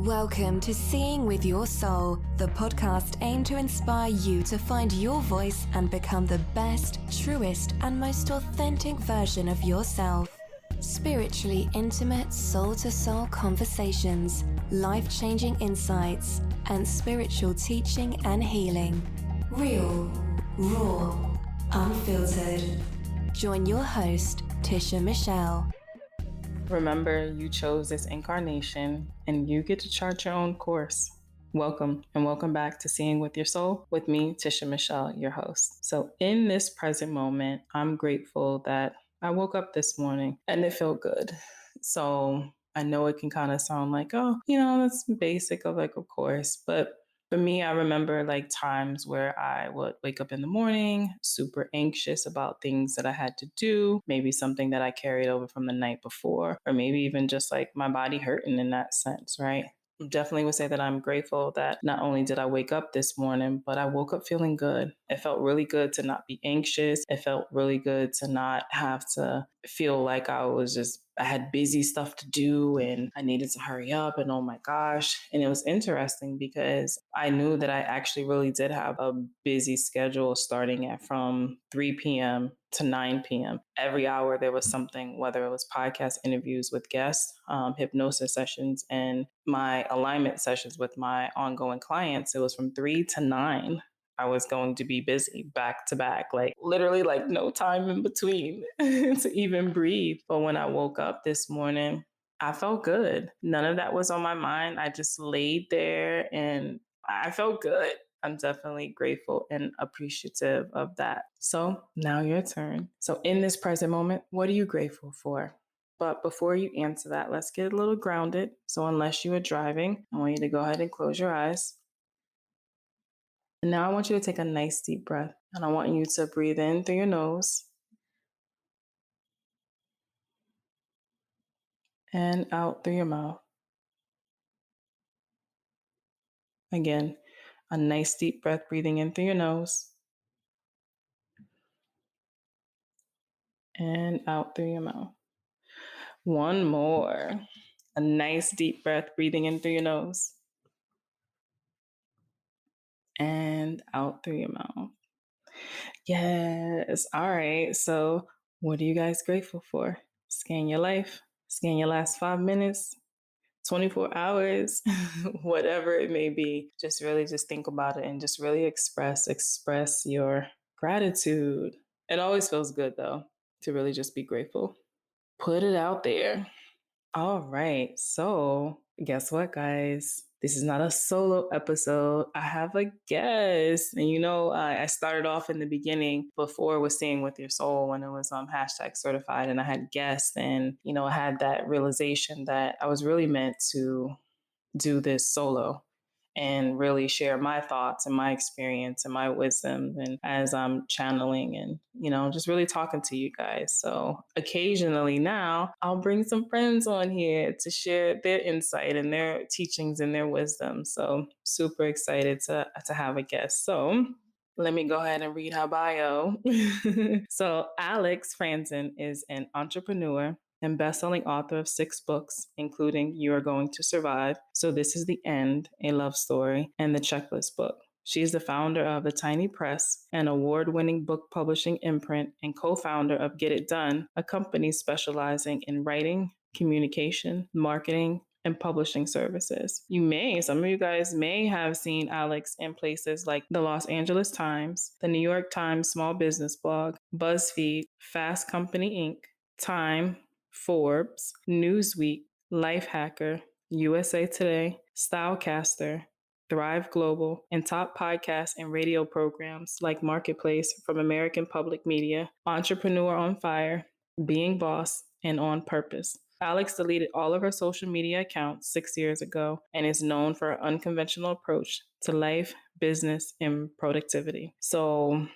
Welcome to Seeing with Your Soul, the podcast aimed to inspire you to find your voice and become the best, truest, and most authentic version of yourself. Spiritually intimate, soul-to-soul conversations, life-changing insights, and spiritual teaching and healing. Real, raw, unfiltered. Join your host, Tisha Michelle. Remember, you chose this incarnation and you get to chart your own course. Welcome and welcome back to Seeing with Your Soul with me, Tisha Michelle, your host. So in this present moment, I'm grateful that I woke up this morning and it felt good. So I know it can kind of sound like, oh, that's basic of course, but for me, I remember times where I would wake up in the morning, super anxious about things that I had to do, maybe something that I carried over from the night before, or maybe even just my body hurting in that sense, right? Definitely would say that I'm grateful that not only did I wake up this morning, but I woke up feeling good. It felt really good to not be anxious. It felt really good to not have to feel like I had busy stuff to do and I needed to hurry up and oh my gosh. And it was interesting because I knew that I actually really did have a busy schedule starting from 3 p.m. to 9 p.m. Every hour there was something, whether it was podcast interviews with guests, hypnosis sessions, and my alignment sessions with my ongoing clients. It was from 3 to 9. I was going to be busy back to back, literally no time in between to even breathe. But when I woke up this morning, I felt good. None of that was on my mind. I just laid there and I felt good. I'm definitely grateful and appreciative of that. So now your turn. So in this present moment, what are you grateful for? But before you answer that, let's get a little grounded. So unless you are driving, I want you to go ahead and close your eyes. And now I want you to take a nice deep breath. And I want you to breathe in through your nose and out through your mouth. Again, a nice deep breath, breathing in through your nose and out through your mouth. One more. A nice deep breath, breathing in through your nose and out through your mouth. Yes. All right. So what are you guys grateful for? Scan your life. Scan your last 5 minutes, 24 hours, whatever it may be. Just really just think about it and just really express your gratitude. It always feels good though to really just be grateful. Put it out there. All right. So guess what, guys? This is not a solo episode. I have a guest. And I started off in the beginning before was Seeing with Your Soul when it was hashtag certified and I had guests and, I had that realization that I was really meant to do this solo and really share my thoughts and my experience and my wisdom and as I'm channeling and, just really talking to you guys. So occasionally now I'll bring some friends on here to share their insight and their teachings and their wisdom. So super excited to have a guest. So let me go ahead and read her bio. So Alex Franzen is an entrepreneur and best-selling author of 6 books, including You Are Going to Survive, So This Is the End, A Love Story, and The Checklist Book. She is the founder of The Tiny Press, an award-winning book publishing imprint, and co-founder of Get It Done, a company specializing in writing, communication, marketing, and publishing services. Some of you guys may have seen Alex in places like the Los Angeles Times, the New York Times Small Business Blog, BuzzFeed, Fast Company Inc., Time, Forbes, Newsweek, Lifehacker, USA Today, Stylecaster, Thrive Global, and top podcasts and radio programs like Marketplace from American Public Media, Entrepreneur on Fire, Being Boss, and On Purpose. Alex deleted all of her social media accounts 6 years ago and is known for her unconventional approach to life, business, and productivity. So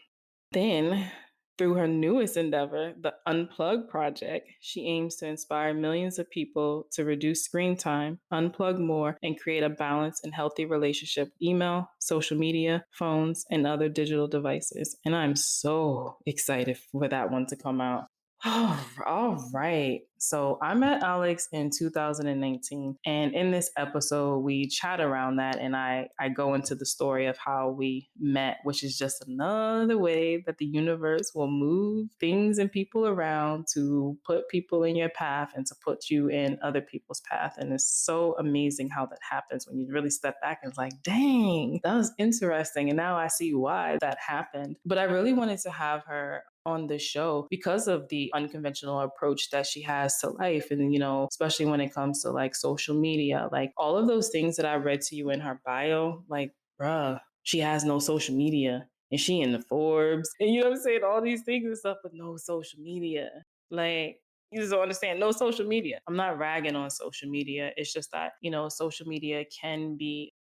then, through her newest endeavor, the Unplug Project, she aims to inspire millions of people to reduce screen time, unplug more, and create a balanced and healthy relationship with email, social media, phones, and other digital devices. And I'm so excited for that one to come out. Oh, all right. So I met Alex in 2019. And in this episode, we chat around that. And I go into the story of how we met, which is just another way that the universe will move things and people around to put people in your path and to put you in other people's path. And it's so amazing how that happens when you really step back and it's like, dang, that was interesting. And now I see why that happened. But I really wanted to have her on the show because of the unconventional approach that she has to life. And, especially when it comes to like social media, like all of those things that I read to you in her bio, like, bruh, she has no social media and she in the Forbes. And you know what I'm saying? All these things and stuff, but no social media. Like, you just don't understand. No social media. I'm not ragging on social media. It's just that, social media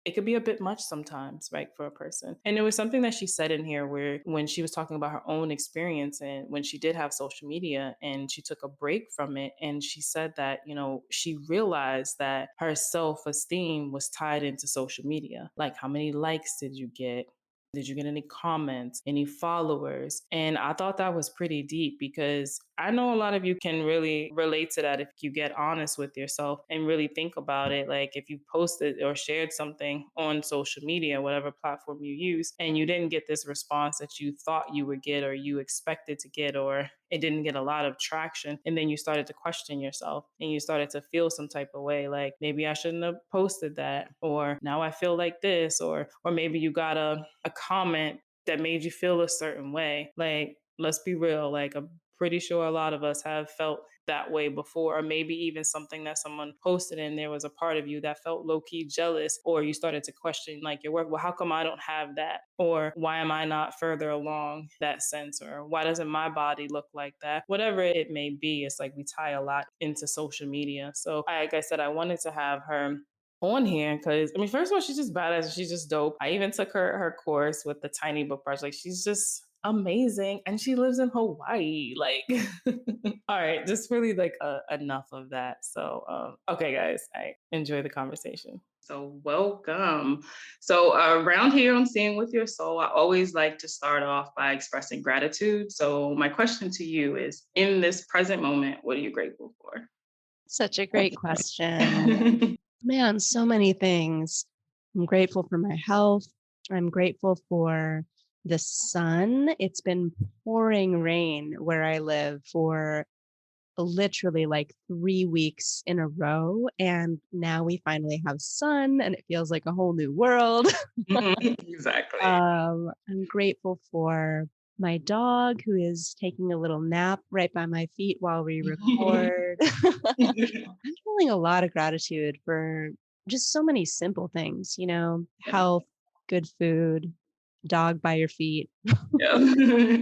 it could be a bit much sometimes, right, for a person. And it was something that she said in here where when she was talking about her own experience and when she did have social media and she took a break from it. And she said that, she realized that her self esteem was tied into social media. Like, how many likes did you get? Did you get any comments, any followers? And I thought that was pretty deep because I know a lot of you can really relate to that if you get honest with yourself and really think about it. Like if you posted or shared something on social media, whatever platform you use, and you didn't get this response that you thought you would get or you expected to get, or it didn't get a lot of traction, and then you started to question yourself and you started to feel some type of way, like maybe I shouldn't have posted that, or now I feel like this, or maybe you got a comment that made you feel a certain way. Like, let's be real, like I'm pretty sure a lot of us have felt that way before, or maybe even something that someone posted and there was a part of you that felt low-key jealous, or you started to question like your work. Well, how come I don't have that? Or why am I not further along that sense? Or why doesn't my body look like that? Whatever it may be, it's like we tie a lot into social media. So like I said, I wanted to have her on here because I mean, first of all, she's just badass. She's just dope. I even took her course with the Tiny Book Project. Like, she's just amazing, and she lives in Hawaii. Like, all right, just really like enough of that. So, okay, guys, I enjoy the conversation. So, welcome. So, around here on Seeing with Your Soul, I always like to start off by expressing gratitude. So, my question to you is: in this present moment, what are you grateful for? Such a great question. Man, so many things. I'm grateful for my health. I'm grateful for the sun. It's been pouring rain where I live for literally like 3 weeks in a row. And now we finally have sun and it feels like a whole new world. Exactly. I'm grateful for my dog who is taking a little nap right by my feet while we record. I'm feeling a lot of gratitude for just so many simple things, health, good food, dog by your feet, Yeah.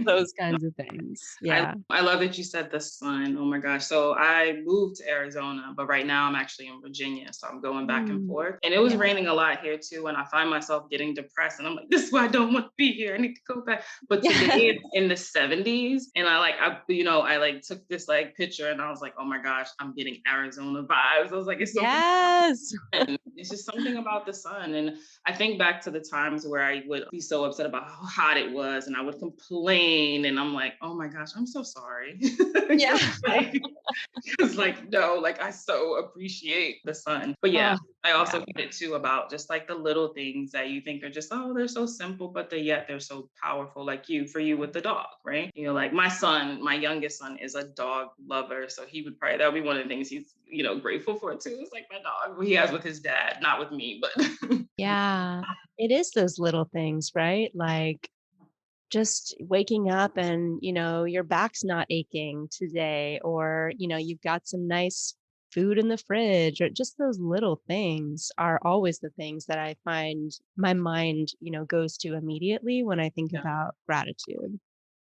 those kinds of things. Yeah. I love that you said the sun. Oh my gosh. So I moved to Arizona, but right now I'm actually in Virginia. So I'm going back and Mm, forth. And it was yeah. raining a lot here too. And I find myself getting depressed. And I'm like, this is why I don't want to be here. I need to go back. But today Yeah. it's in the 70s. And I took this like picture and I was like, oh my gosh, I'm getting Arizona vibes. I was like, it's so Yes. and it's just something about the sun. And I think back to the times where I would be so upset about how hot it was and I would complain. And I'm like, oh my gosh, I'm so sorry. Yeah. It's like, no, like I so appreciate the sun. But yeah, Oh, I also yeah. get it too about just like the little things that you think are just, oh, they're so simple, but yet they're so powerful. Like for you with the dog, right? Like my youngest son is a dog lover. So that would be one of the things he's, grateful for too. It's like my dog he has with his dad, not with me, but Yeah. It is those little things, right? Like just waking up and, your back's not aching today, or, you've got some nice food in the fridge, or just those little things are always the things that I find my mind, goes to immediately when I think yeah. about gratitude.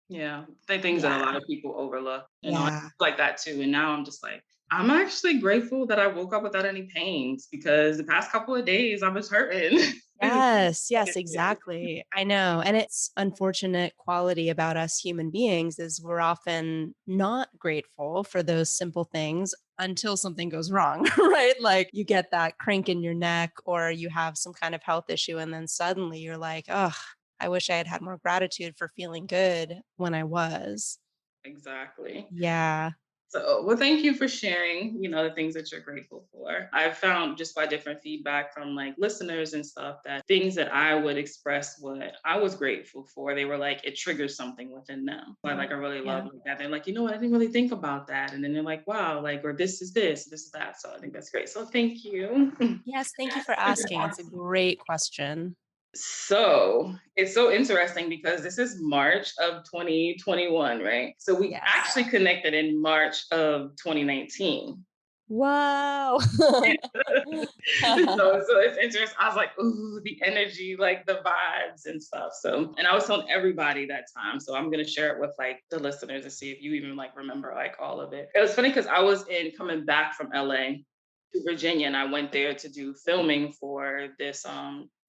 Yeah, the things that a Yeah. lot of people overlook, Yeah. like that too. And now I'm just like, I'm actually grateful that I woke up without any pains because the past couple of days I was hurting. Yes, yes, exactly. I know. And it's unfortunate quality about us human beings is we're often not grateful for those simple things until something goes wrong, right? Like you get that crank in your neck or you have some kind of health issue and then suddenly you're like, "Oh, I wish I had had more gratitude for feeling good when I was." Exactly. Yeah. So, well, thank you for sharing, the things that you're grateful for. I've found just by different feedback from like listeners and stuff that things that I would express what I was grateful for, they were like, it triggers something within them. I really love Yeah. like that. They're like, you know what, I didn't really think about that. And then they're like, wow, like, or this is this, this is that. So I think that's great. So thank you. Yes. Thank you for asking. It's a great question. So it's so interesting because this is March of 2021, right? So we Yes. actually connected in March of 2019. Wow. so it's interesting. I was like, ooh, the energy, like the vibes and stuff. So, and I was telling everybody that time. So I'm gonna share it with like the listeners and see if you even like remember like all of it. It was funny because I was coming back from LA to Virginia, and I went there to do filming for this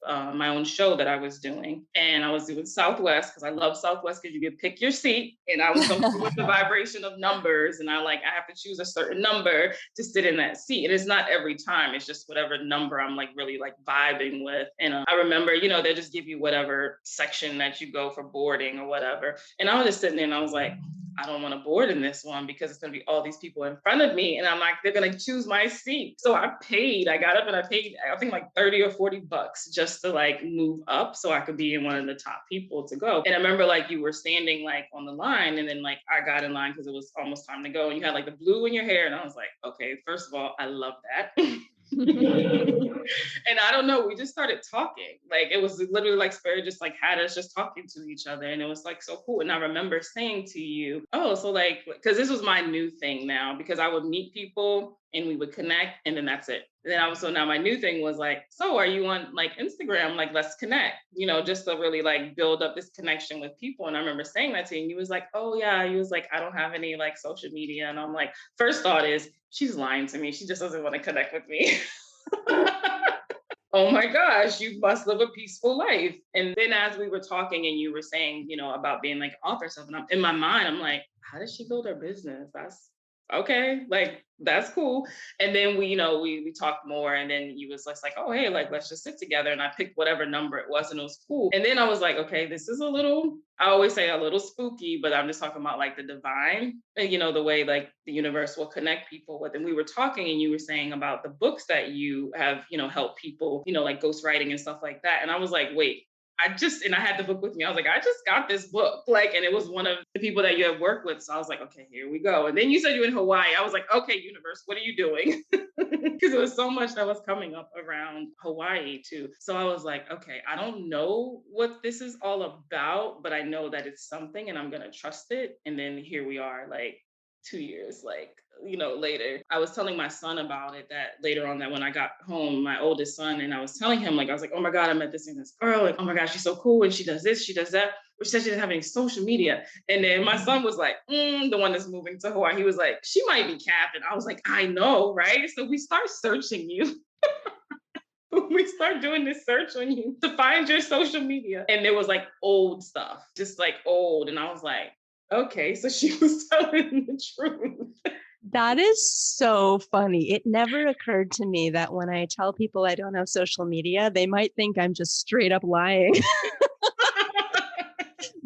my own show that I was doing. And I was doing Southwest because I love Southwest because you can pick your seat. And I was comfortable with the vibration of numbers. And I have to choose a certain number to sit in that seat. And it's not every time, it's just whatever number I'm like really like vibing with. And I remember, they just give you whatever section that you go for boarding or whatever. And I was just sitting there and I was like, I don't want to board in this one because it's going to be all these people in front of me. And I'm like, they're going to choose my seat. So I got up and I paid, I think like 30 or 40 bucks just to like move up so I could be in one of the top people to go. And I remember like you were standing like on the line, and then like I got in line because it was almost time to go. And you had like the blue in your hair. And I was like, okay, first of all, I love that. And I don't know, we just started talking. Like it was literally like Spirit just like had us just talking to each other, and it was like so cool. And I remember saying to you, oh, so like, because this was my new thing now, because I would meet people and we would connect and then that's it. And then so now my new thing was like, so are you on like Instagram? Like, let's connect, just to really like build up this connection with people. And I remember saying that to you, and you was like, oh yeah, you was like, I don't have any like social media. And I'm like, first thought is, she's lying to me. She just doesn't want to connect with me. Oh my gosh, you must live a peaceful life. And then as we were talking and you were saying, about being like author stuff, and in my mind, I'm like, how does she build her business? That's okay. Like, that's cool. And then we talked more, and then you was like, oh, hey, like, let's just sit together. And I picked whatever number it was, and it was cool. And then I was like, okay, this is I always say a little spooky, but I'm just talking about like the divine, the way like the universe will connect people with. And we were talking, and you were saying about the books that you have, helped people, like ghostwriting and stuff like that. And I was like, wait, and I had the book with me. I was like, I just got this book. Like, and it was one of the people that you have worked with. So I was like, okay, here we go. And then you said you're in Hawaii. I was like, okay, universe, what are you doing? Because there was so much that was coming up around Hawaii too. So I was like, okay, I don't know what this is all about, but I know that it's something and I'm going to trust it. And then here we are, like 2 years, later. I was telling my son about it that later on, that when I got home, my oldest son, and I was telling him, like, I was like, oh my God, I met this girl. Like, oh my gosh, she's so cool. And she does this, she does that. But she said she doesn't have any social media. And then my son was like, the one that's moving to Hawaii. He was like, she might be capping. I was like, I know, right? So we start searching you. We start doing this search on you to find your social media. And there was like old stuff, just like old. And I was like, okay, so she was telling the truth. That is so funny. It never occurred to me that when I tell people I don't have social media, they might think I'm just straight up lying.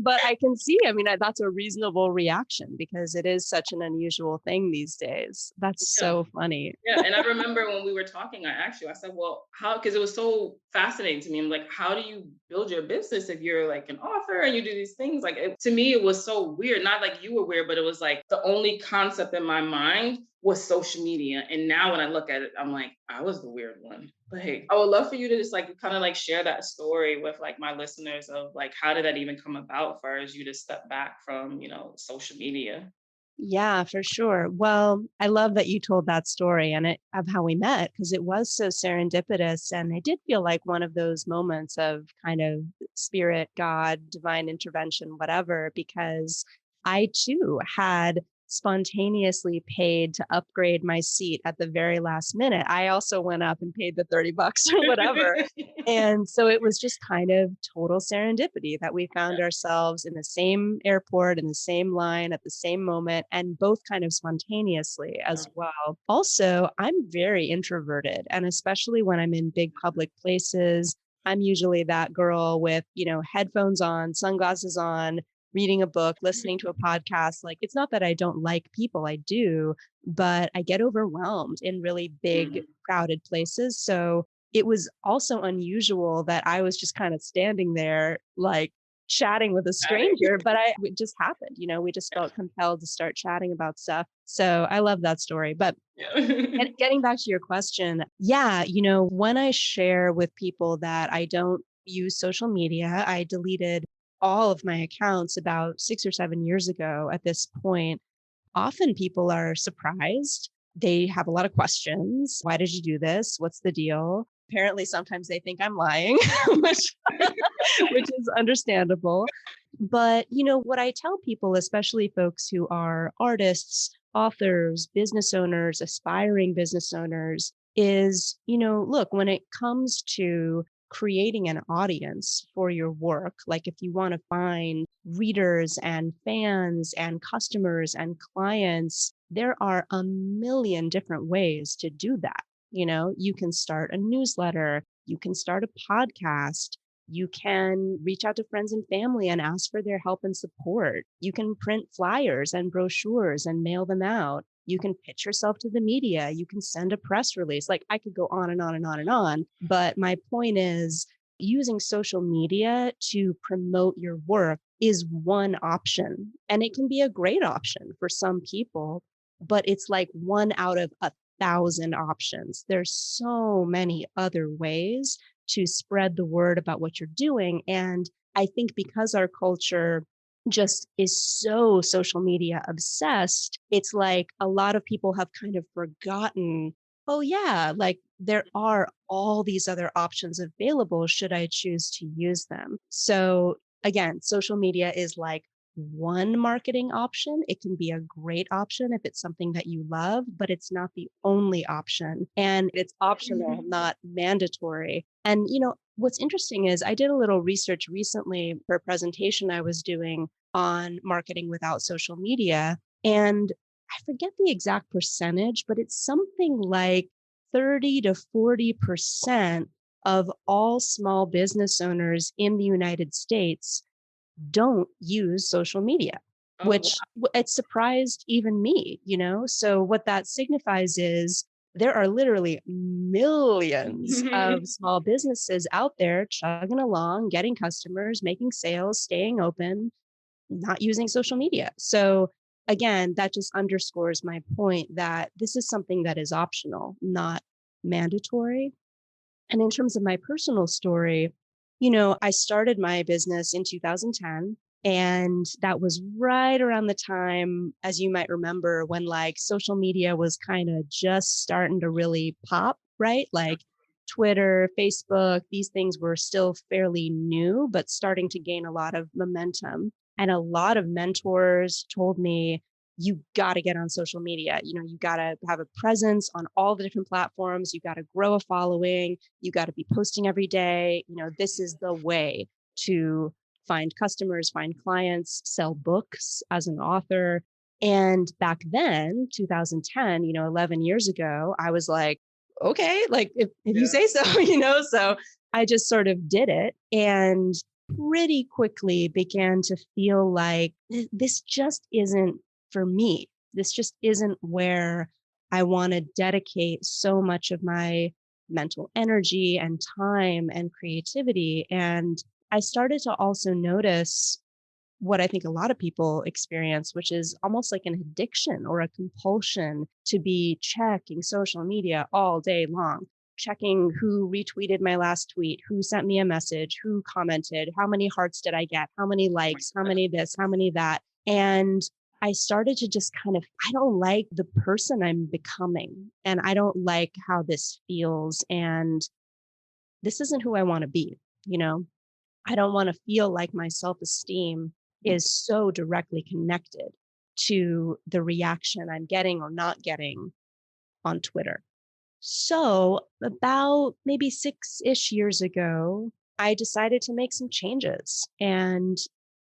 But I can see, that's a reasonable reaction because it is such an unusual thing these days. That's so funny. Yeah. And I remember when we were talking, I asked you, I said, well, how, because it was so fascinating to me. I'm like, how do you build your business if you're like an author and you do these things? Like, to me, it was so weird. Not like you were weird, but it was like the only concept in my mind was social media. And now when I look at it, I'm like, I was the weird one. Like, I would love for you to just like kind of like share that story with like my listeners of like, how did that even come about for you to step back from, social media? Yeah, for sure. Well, I love that you told that story of how we met because it was so serendipitous. And I did feel like one of those moments of kind of spirit, God, divine intervention, whatever, because I too had spontaneously paid to upgrade my seat at the very last minute. I also went up and paid the 30 bucks or whatever. And so it was just kind of total serendipity that we found ourselves in the same airport, in the same line at the same moment, and both kind of spontaneously as well. Also, I'm very introverted, and especially when I'm in big public places, I'm usually that girl with, headphones on, sunglasses on, reading a book, listening to a podcast. Like, it's not that I don't like people, I do, but I get overwhelmed in really big, crowded places. So it was also unusual that I was just kind of standing there, like chatting with a stranger, but it just happened. We just felt compelled to start chatting about stuff. So I love that story. But getting back to your question, yeah, when I share with people that I don't use social media, I deleted all of my accounts about 6 or 7 years ago at this point. Often people are surprised. They have a lot of questions. Why did you do this? What's the deal? Apparently, sometimes they think I'm lying, which is understandable. But, what I tell people, especially folks who are artists, authors, business owners, aspiring business owners, is, look, when it comes to creating an audience for your work, like if you want to find readers and fans and customers and clients, there are a million different ways to do that. You can start a newsletter, you can start a podcast, you can reach out to friends and family and ask for their help and support. You can print flyers and brochures and mail them out. You can pitch yourself to the media. You can send a press release. Like, I could go on and on and on and on. But my point is, using social media to promote your work is one option. And it can be a great option for some people, but it's like one out of 1,000 options. There's so many other ways to spread the word about what you're doing. And I think because our culture just is so social media obsessed, it's like a lot of people have kind of forgotten, oh yeah, like there are all these other options available should I choose to use them. So again, social media is like one marketing option. It can be a great option if it's something that you love, but it's not the only option. And it's optional, not mandatory. And, what's interesting is I did a little research recently for a presentation I was doing on marketing without social media. And I forget the exact percentage, but it's something like 30 to 40% of all small business owners in the United States don't use social media, which it surprised even me, So what that signifies is there are literally millions of small businesses out there chugging along, getting customers, making sales, staying open, not using social media. So again, that just underscores my point that this is something that is optional, not mandatory. And in terms of my personal story, I started my business in 2010. And that was right around the time, as you might remember, when like social media was kind of just starting to really pop, right? Like Twitter, Facebook, these things were still fairly new, but starting to gain a lot of momentum. And a lot of mentors told me, you got to get on social media. You got to have a presence on all the different platforms. You got to grow a following. You got to be posting every day. This is the way to find customers, find clients, sell books as an author. And back then, 2010, 11 years ago, I was like, okay, like if you say so, so I just sort of did it. And pretty quickly began to feel like this just isn't for me. This just isn't where I want to dedicate so much of my mental energy and time and creativity. And I started to also notice what I think a lot of people experience, which is almost like an addiction or a compulsion to be checking social media all day long, checking who retweeted my last tweet, who sent me a message, who commented, how many hearts did I get, how many likes, how many this, how many that. And I started to just I don't like the person I'm becoming, and I don't like how this feels. And this isn't who I want to be. I don't want to feel like my self-esteem is so directly connected to the reaction I'm getting or not getting on Twitter. So about maybe 6-ish years ago, I decided to make some changes. And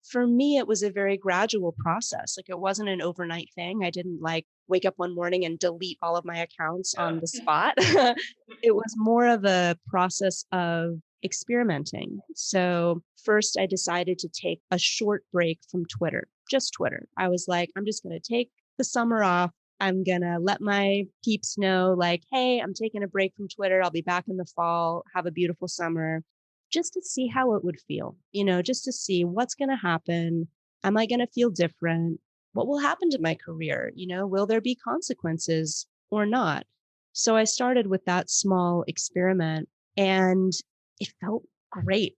for me, it was a very gradual process. Like, it wasn't an overnight thing. I didn't wake up one morning and delete all of my accounts on the spot. It was more of a process of experimenting. So first I decided to take a short break from Twitter, just Twitter. I was like, I'm just going to take the summer off. I'm going to let my peeps know, like, hey, I'm taking a break from Twitter. I'll be back in the fall. Have a beautiful summer, just to see how it would feel, just to see what's going to happen. Am I going to feel different? What will happen to my career? Will there be consequences or not? So I started with that small experiment, and it felt great.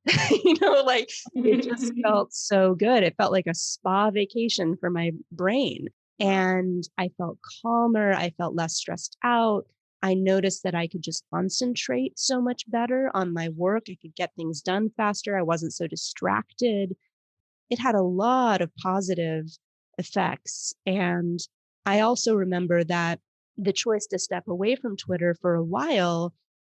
Like it just felt so good. It felt like a spa vacation for my brain. And I felt calmer. I felt less stressed out. I noticed that I could just concentrate so much better on my work. I could get things done faster. I wasn't so distracted. It had a lot of positive effects. And I also remember that the choice to step away from Twitter for a while,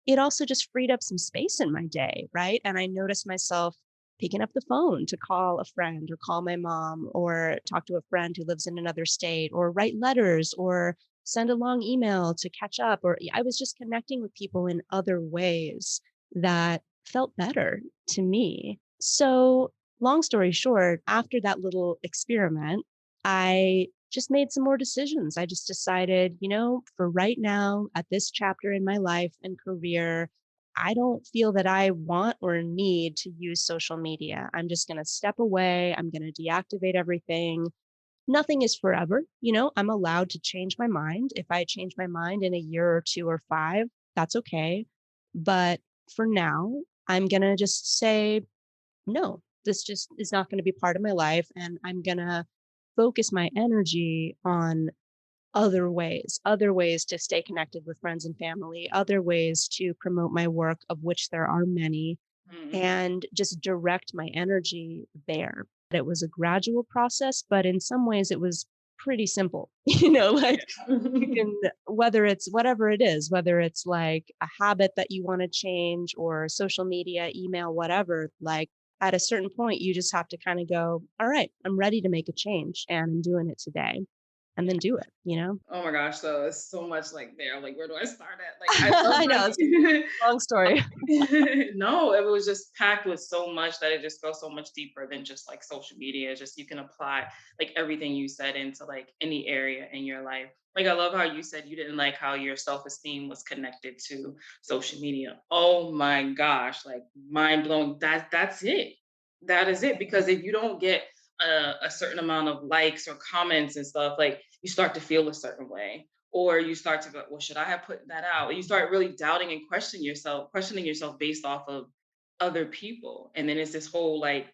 it also just freed up some space in my day, right? And I noticed myself picking up the phone to call a friend or call my mom or talk to a friend who lives in another state or write letters or send a long email to catch up. Or I was just connecting with people in other ways that felt better to me. So long story short, after that little experiment, I just made some more decisions. I just decided, for right now, at this chapter in my life and career, I don't feel that I want or need to use social media. I'm just going to step away. I'm going to deactivate everything. Nothing is forever. I'm allowed to change my mind. If I change my mind in a year or 2 or 5, that's okay. But for now, I'm going to just say, no, this just is not going to be part of my life. And I'm going to focus my energy on other ways to stay connected with friends and family, other ways to promote my work, of which there are many, and just direct my energy there. It was a gradual process, but in some ways it was pretty simple. Like you can, whether it's whatever it is, whether it's like a habit that you want to change or social media, email, whatever, like at a certain point, you just have to kind of go, all right, I'm ready to make a change and I'm doing it today, and then do it. Oh my gosh, so it's so much like there. Like, where do I start at? Like, I love I know, it's a long story. no, it was just packed with so much that it just goes so much deeper than just like social media. Just you can apply like everything you said into like any area in your life. Like, I love how you said you didn't like how your self-esteem was connected to social media. Oh my gosh, like mind blowing. That's it. That is it. Because if you don't get a certain amount of likes or comments and stuff, like you start to feel a certain way, or you start to go, well, should I have put that out? You start really doubting and questioning yourself based off of other people. And then it's this whole like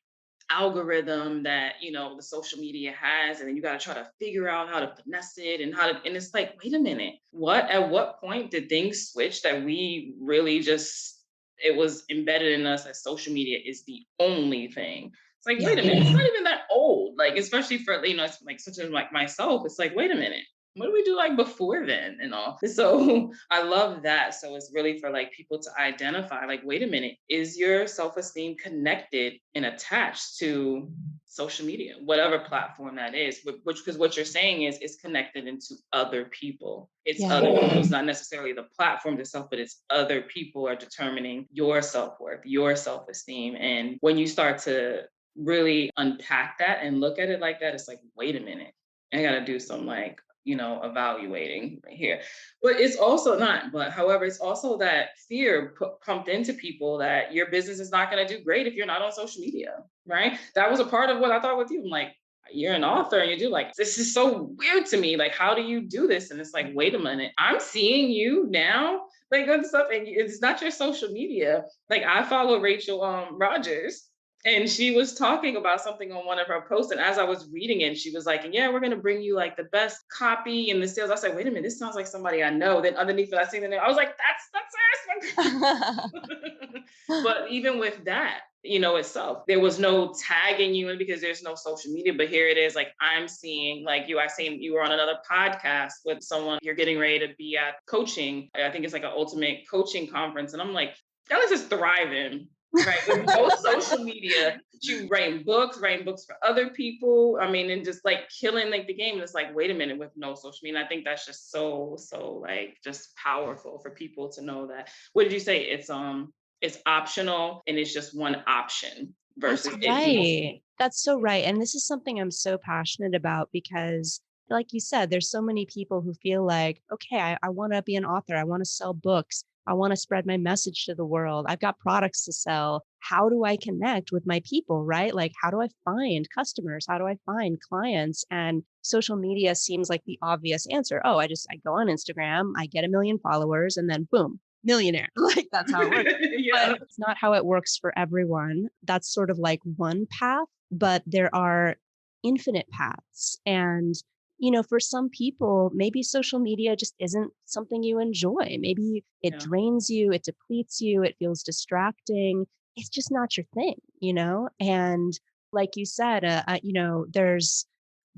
algorithm that, the social media has, and then you got to try to figure out how to finesse it and and it's like, wait a minute, at what point did things switch that we really just, it was embedded in us that social media is the only thing. It's like, wait a minute, it's not even that old. Like, especially for, it's like such as like myself, it's like, wait a minute, what do we do like before then and all? So I love that. So it's really for like people to identify, like, wait a minute, is your self-esteem connected and attached to social media, whatever platform that is, which, because what you're saying is it's connected into other people. It's other people. It's not necessarily the platform itself, but it's other people are determining your self-worth, your self-esteem. And when you start to really unpack that and look at it like that, it's like, wait a minute, I got to do some like, evaluating right here. But it's also not, but however, it's also that fear pumped into people that your business is not going to do great if you're not on social media, right? That was a part of what I thought with you. I'm like, you're an author and you do like, this is so weird to me. Like, how do you do this? And it's like, wait a minute, I'm seeing you now, like good stuff. And it's not your social media. Like, I follow Rachel Rogers, and she was talking about something on one of her posts. And as I was reading it, she was like, yeah, we're going to bring you like the best copy and the sales. I said, wait a minute, this sounds like somebody I know. Then underneath it, I seen the name. I was like, that's her. But even with that, itself, there was no tagging you in because there's no social media. But here it is, like I'm seeing, like I seen you were on another podcast with someone, you're getting ready to be at coaching. I think it's like an ultimate coaching conference. And I'm like, y'all is just thriving. Right, with no social media, you writing books for other people. I mean, and just like killing like the game. And it's like, wait a minute, with no social media. And I think that's just so like just powerful for people to know that. What did you say? It's It's optional and it's just one option That's versus it being. right. That's so right. And this is something I'm so passionate about because, like you said, there's so many people who feel like, okay, I want to be an author. I want to sell books. I want to spread my message to the world. I've got products to sell. How do I connect with my people, right? Like, how do I find customers? How do I find clients? And social media seems like the obvious answer. Oh, I go on Instagram, I get 1 million followers, and then boom, millionaire. Like, that's how it works. Yeah. But it's not how it works for everyone. That's sort of like one path, but there are infinite paths. And, for some people, maybe social media just isn't something you enjoy. Maybe it Yeah. drains you, it depletes you, it feels distracting. It's just not your thing. And like you said, there's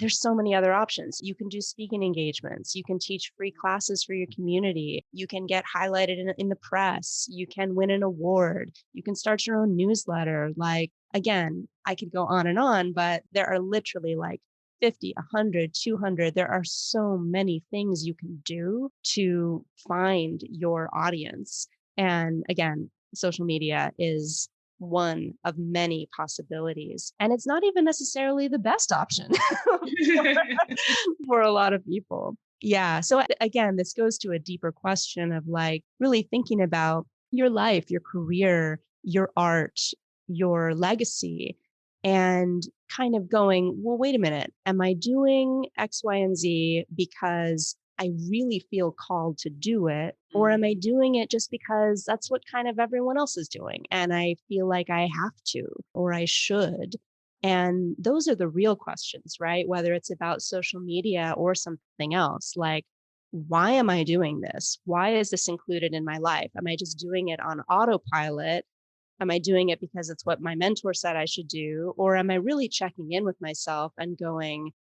so many other options. You can do speaking engagements. You can teach free classes for your community. You can get highlighted in the press. You can win an award. You can start your own newsletter. Like, again, I could go on, but there are literally like 50, 100, 200. There are so many things you can do to find your audience. And again, social media is one of many possibilities. And it's not even necessarily the best option for a lot of people. Yeah. So again, this goes to a deeper question of like really thinking about your life, your career, your art, your legacy, and kind of going, well, wait a minute. Am I doing X, Y, and Z because I really feel called to do it? Or am I doing it just because that's what kind of everyone else is doing? And I feel like I have to or I should. And those are the real questions, right? Whether it's about social media or something else, like, why am I doing this? Why is this included in my life? Am I just doing it on autopilot? Am I doing it because it's what my mentor said I should do? Or am I really checking in with myself and going,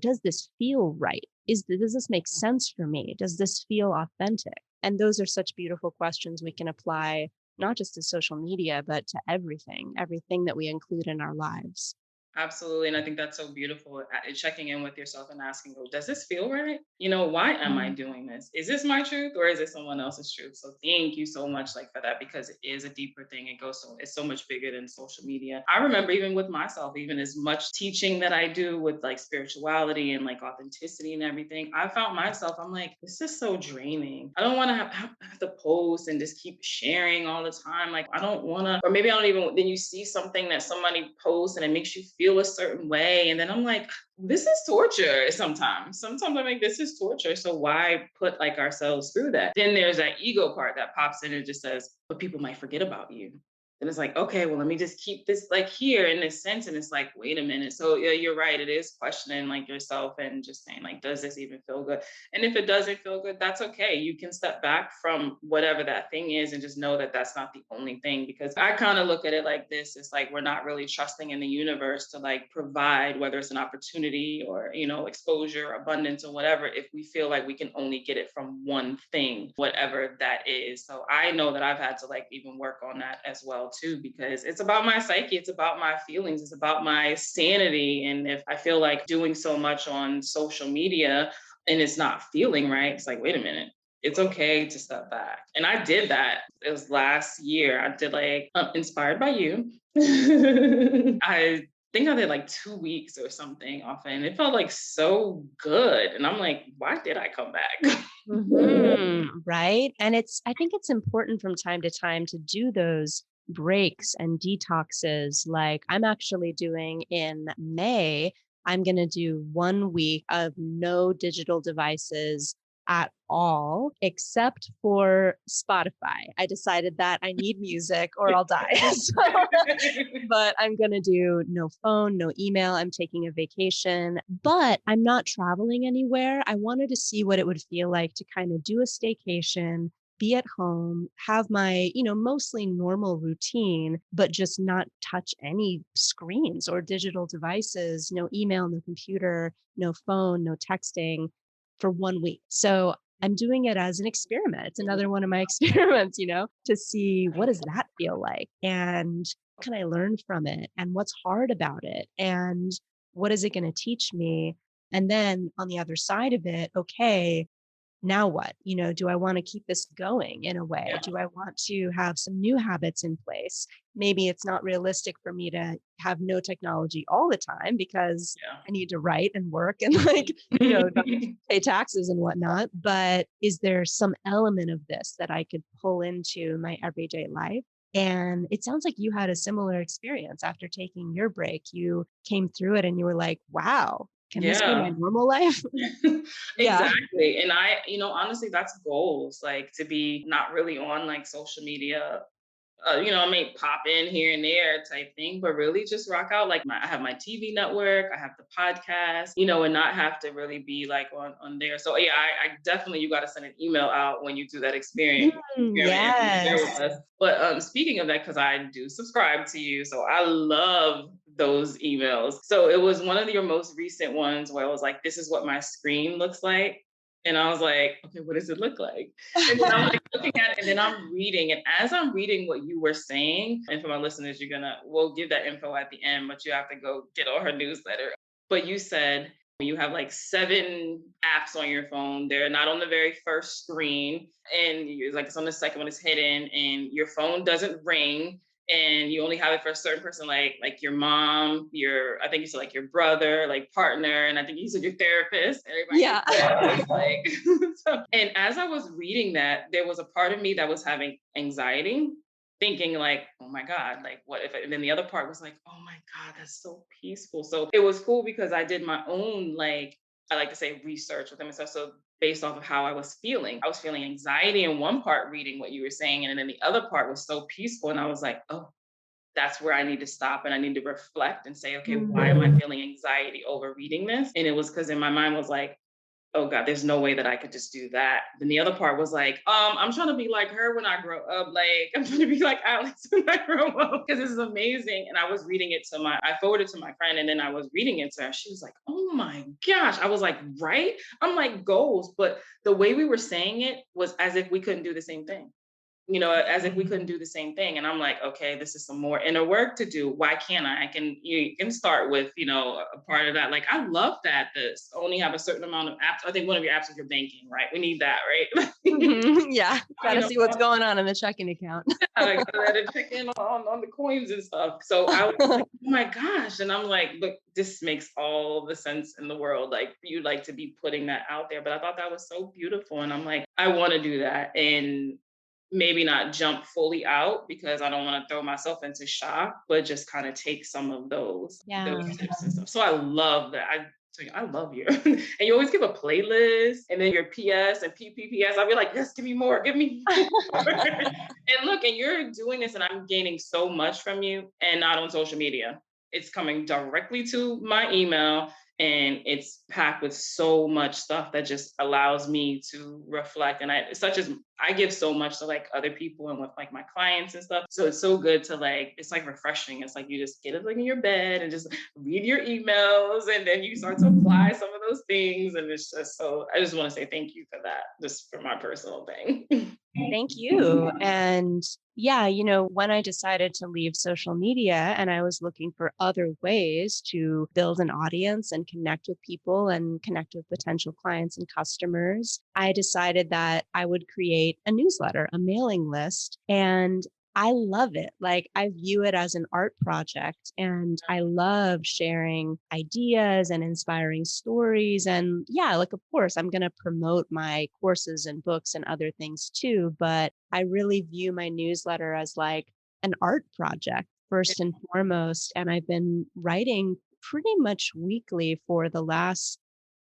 does this feel right? Does this make sense for me? Does this feel authentic? And those are such beautiful questions we can apply not just to social media, but to everything that we include in our lives. Absolutely. And I think that's so beautiful. Checking in with yourself and asking, oh, does this feel right? Why am I Mm. doing this? Is this my truth or is it someone else's truth? So thank you so much like for that, because it is a deeper thing. It's so much bigger than social media. I remember even with myself, even as much teaching that I do with like spirituality and like authenticity and everything, I found myself, I'm like, this is so draining. I don't want to have to post and just keep sharing all the time. Like, I don't want to, or maybe I don't even, then you see something that somebody posts and it makes you feel a certain way. And then I'm like, this is torture sometimes. Sometimes I'm like, this is torture. So why put like ourselves through that? Then there's that ego part that pops in and just says, but people might forget about you. And it's like, okay, well, let me just keep this like here in this sense. And it's like, wait a minute. So yeah, you're right. It is questioning like yourself and just saying like, does this even feel good? And if it doesn't feel good, that's okay. You can step back from whatever that thing is and just know that that's not the only thing. Because I kind of look at it like this. It's like, we're not really trusting in the universe to like provide, whether it's an opportunity or, exposure, abundance or whatever, if we feel like we can only get it from one thing, whatever that is. So I know that I've had to like even work on that as well too, because it's about my psyche. It's about my feelings. It's about my sanity. And if I feel like doing so much on social media and it's not feeling right, it's like, wait a minute. It's okay to step back. And I did that. It was last year. I did like inspired by you. I think I did like 2 weeks or something off and it felt like so good. And I'm like, why did I come back? Right. And I think it's important from time to time to do those breaks and detoxes. Like I'm actually doing in May, I'm going to do 1 week of no digital devices at all, except for Spotify. I decided that I need music or I'll die. But I'm going to do no phone, no email. I'm taking a vacation, but I'm not traveling anywhere. I wanted to see what it would feel like to kind of do a staycation, be at home, have my, mostly normal routine, but just not touch any screens or digital devices, no email, no computer, no phone, no texting for 1 week. So I'm doing it as an experiment. It's another one of my experiments, to see what does that feel like and what can I learn from it and what's hard about it and what is it going to teach me? And then on the other side of it, okay, now what? Do I want to keep this going in a way? Yeah. Do I want to have some new habits in place? Maybe it's not realistic for me to have no technology all the time because I need to write and work and pay taxes and whatnot. But is there some element of this that I could pull into my everyday life? And it sounds like you had a similar experience after taking your break. You came through it and you were like, wow, can this be my Yeah. normal life? Yeah. Exactly. And honestly, that's goals, like to be not really on like social media. I may pop in here and there type thing, but really just rock out. Like I have my TV network, I have the podcast, and not have to really be like on there. So yeah, I definitely, you got to send an email out when you do that experience. And share with Yes. us. But speaking of that, because I do subscribe to you, so I love those emails. So it was one of your most recent ones where I was like, this is what my screen looks like. And I was like, okay, what does it look like? And then I'm like looking at it and then I'm reading. And as I'm reading what you were saying, and for my listeners, we'll give that info at the end, but you have to go get on her newsletter. But you said you have like 7 apps on your phone. They're not on the very first screen. And it's on the second one, it's hidden, and your phone doesn't ring. And you only have it for a certain person, like your mom, I think you said like your brother, like partner, and I think you said your therapist. Everybody Yeah. like, and as I was reading that, there was a part of me that was having anxiety, thinking like, oh my God, like what if, and then the other part was like, oh my God, that's so peaceful. So it was cool because I did my own, like, I like to say research with them and stuff. So based off of how I was feeling anxiety in one part reading what you were saying. And then the other part was so peaceful. And I was like, oh, that's where I need to stop and I need to reflect and say, okay, why am I feeling anxiety over reading this? And it was because in my mind was like, oh God, there's no way that I could just do that. Then the other part was like, I'm trying to be like her when I grow up. Like, I'm trying to be like Alex when I grow up because this is amazing. And I was reading it I forwarded to my friend and then I was reading it to her. She was like, oh my gosh. I was like, right? I'm like, goals. But the way we were saying it was as if we couldn't do the same thing. As if we couldn't do the same thing. And I'm like, okay, this is some more inner work to do. Why can't I? You can start with, a part of that. Like, I love that this only have a certain amount of apps. I think one of your apps is your banking, right? We need that, right? Yeah. Gotta see what's going on in the checking account. I gotta check in on the coins and stuff. So I was like, oh my gosh. And I'm like, look, this makes all the sense in the world. Like, you like to be putting that out there. But I thought that was so beautiful. And I'm like, I want to do that. And maybe not jump fully out because I don't want to throw myself into shock, but just kind of take some of those tips and stuff. So I love that. I love you. And you always give a playlist and then your PS and PPPS. I'll be like, yes, give me more, give me more. And look, and you're doing this and I'm gaining so much from you and not on social media. It's coming directly to my email and it's packed with so much stuff that just allows me to reflect. And I give so much to like other people and with like my clients and stuff. So it's so good to like, it's like refreshing. It's like you just get it like in your bed and just read your emails and then you start to apply some of those things. And it's just so, I just want to say thank you for that, just for my personal thing. Thank you. And yeah, when I decided to leave social media and I was looking for other ways to build an audience and connect with people and connect with potential clients and customers, I decided that I would create a newsletter, a mailing list. And I love it. Like, I view it as an art project and I love sharing ideas and inspiring stories. And yeah, like, of course, I'm going to promote my courses and books and other things too. But I really view my newsletter as like an art project first and foremost. And I've been writing pretty much weekly for the last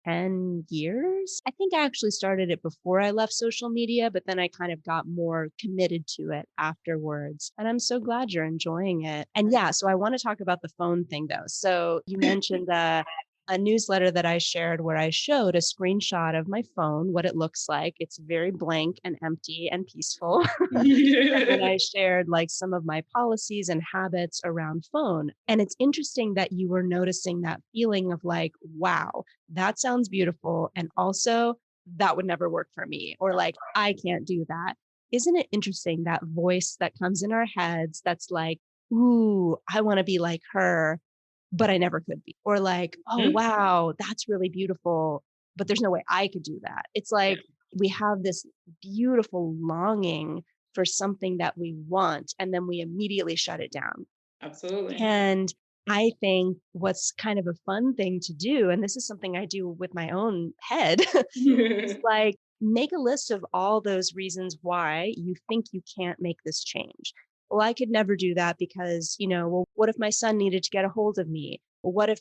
10 years. I think I actually started it before I left social media, but then I kind of got more committed to it afterwards. And I'm so glad you're enjoying it. And yeah, so I want to talk about the phone thing though. So you mentioned a newsletter that I shared where I showed a screenshot of my phone, what it looks like. It's very blank and empty and peaceful. And then I shared like some of my policies and habits around phone. And it's interesting that you were noticing that feeling of like, wow, that sounds beautiful. And also, that would never work for me. Or like, I can't do that. Isn't it interesting that voice that comes in our heads that's like, ooh, I want to be like her, but I never could be. Or like, oh, wow, that's really beautiful, but there's no way I could do that. It's like, we have this beautiful longing for something that we want, and then we immediately shut it down. Absolutely. And I think what's kind of a fun thing to do, and this is something I do with my own head, is like make a list of all those reasons why you think you can't make this change. Well, I could never do that because, well, what if my son needed to get a hold of me? Well, what if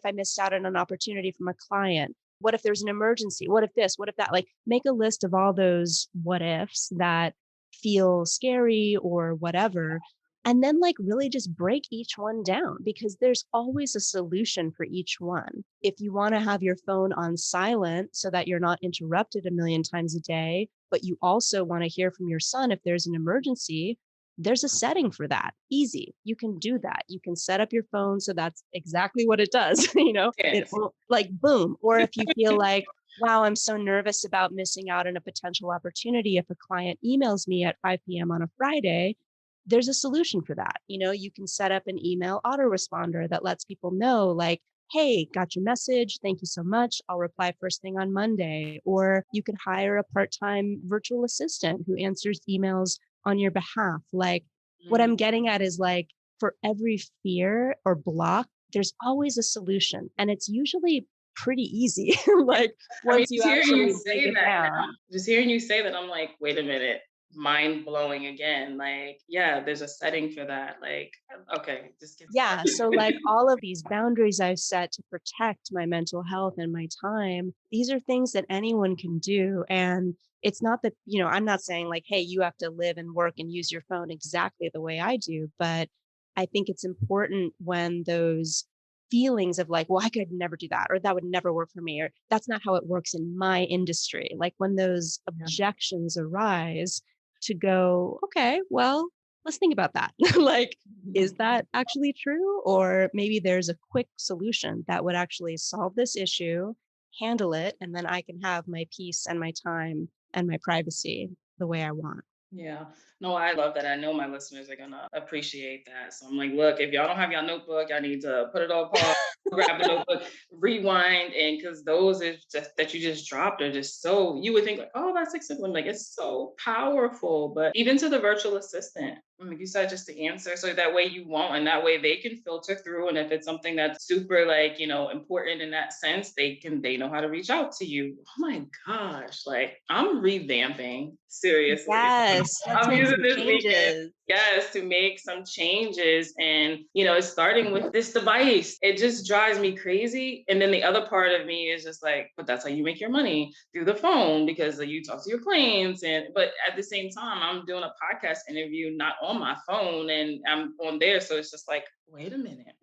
I missed out on an opportunity from a client? What if there's an emergency? What if this? What if that? Like, make a list of all those what ifs that feel scary or whatever. And then, like, really just break each one down because there's always a solution for each one. If you want to have your phone on silent so that you're not interrupted a million times a day, but you also want to hear from your son if there's an emergency, there's a setting for that. Easy. You can do that. You can set up your phone so that's exactly what it does. It Yes. won't, like, boom. Or if you feel like, wow, I'm so nervous about missing out on a potential opportunity if a client emails me at 5 p.m. on a Friday, there's a solution for that. You can set up an email autoresponder that lets people know, like, hey, got your message. Thank you so much. I'll reply first thing on Monday. Or you could hire a part-time virtual assistant who answers emails on your behalf. Like, what I'm getting at is, like, for every fear or block, there's always a solution. And it's usually pretty easy. Like, I mean, once you actually break it down. just hearing you say that, I'm like, wait a minute, mind blowing again. Like, yeah, there's a setting for that. Like, okay, just get Yeah. So, started. like, all of these boundaries I've set to protect my mental health and my time, these are things that anyone can do. And it's not that, I'm not saying like, hey, you have to live and work and use your phone exactly the way I do. But I think it's important when those feelings of like, well, I could never do that, or that would never work for me, or that's not how it works in my industry. Like, when those objections arise, to go, okay, well, let's think about that. Like, is that actually true? Or maybe there's a quick solution that would actually solve this issue, handle it, and then I can have my peace and my time and my privacy the way I want. Yeah. No, I love that. I know my listeners are gonna appreciate that. So I'm like, look, if y'all don't have your notebook, y'all need to put it on pause, grab the notebook, rewind, and because those is just that you just dropped are just so you would think like, oh, that's like simple. I'm like, it's so powerful. But even to the virtual assistant, like you said, just to answer so that way you won't, and that way they can filter through. And if it's something that's super like, important in that sense, they know how to reach out to you. Oh my gosh, like I'm revamping, seriously. Yes, let's I'm make using some this weekend, changes. yes, to make some changes. And, it's starting with this device. It just drives me crazy. And then the other part of me is just like, but that's how you make your money through the phone because you talk to your clients. But at the same time, I'm doing a podcast interview, not on my phone, and I'm on there. So it's just like, wait a minute.